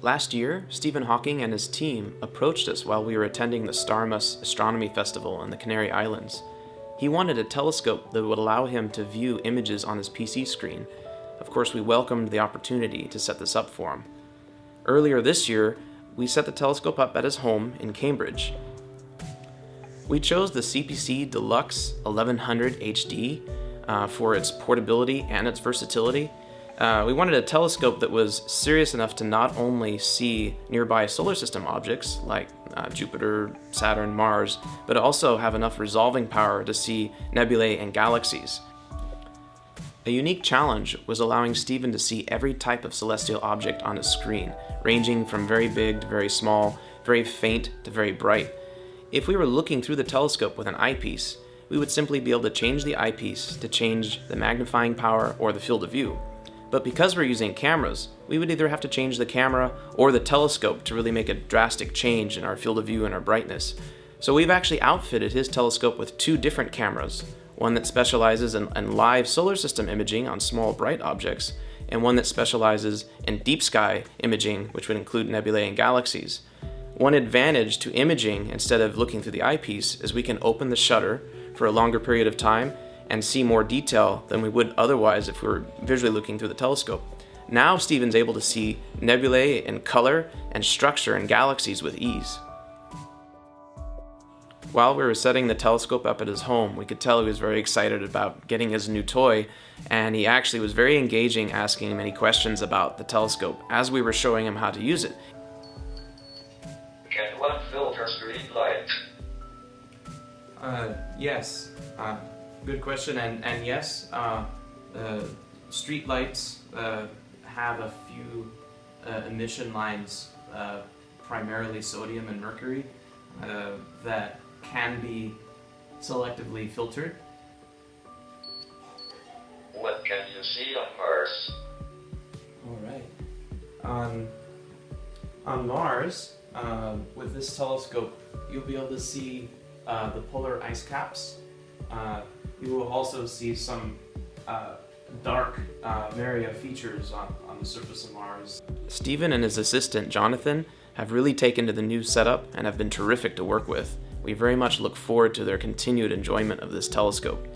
Last year, Stephen Hawking and his team approached us while we were attending the Starmus Astronomy Festival in the Canary Islands. He wanted a telescope that would allow him to view images on his PC screen. Of course, we welcomed the opportunity to set this up for him. Earlier this year, we set the telescope up at his home in Cambridge. We chose the CPC Deluxe 1100 HD for its portability and its versatility. We wanted a telescope that was serious enough to not only see nearby solar system objects like Jupiter, Saturn, Mars, but also have enough resolving power to see nebulae and galaxies. A unique challenge was allowing Stephen to see every type of celestial object on his screen, ranging from very big to very small, very faint to very bright. If we were looking through the telescope with an eyepiece, we would simply be able to change the eyepiece to change the magnifying power or the field of view. But because we're using cameras, we would either have to change the camera or the telescope to really make a drastic change in our field of view and our brightness. So we've actually outfitted his telescope with two different cameras, one that specializes in live solar system imaging on small bright objects, and one that specializes in deep sky imaging, which would include nebulae and galaxies. One advantage to imaging instead of looking through the eyepiece is we can open the shutter for a longer period of time and see more detail than we would otherwise if we were visually looking through the telescope. Now Stephen's able to see nebulae in color and structure and galaxies with ease. While we were setting the telescope up at his home, we could tell he was very excited about getting his new toy, and he actually was very engaging, asking many questions about the telescope as we were showing him how to use it. Can one filter street light? Yes. Good question, and yes, street lights have a few emission lines, primarily sodium and mercury, that can be selectively filtered. What can you see on Mars? All right. On Mars, with this telescope, you'll be able to see the polar ice caps. You will also see some dark Maria features on the surface of Mars. Stephen and his assistant, Jonathan, have really taken to the new setup and have been terrific to work with. We very much look forward to their continued enjoyment of this telescope.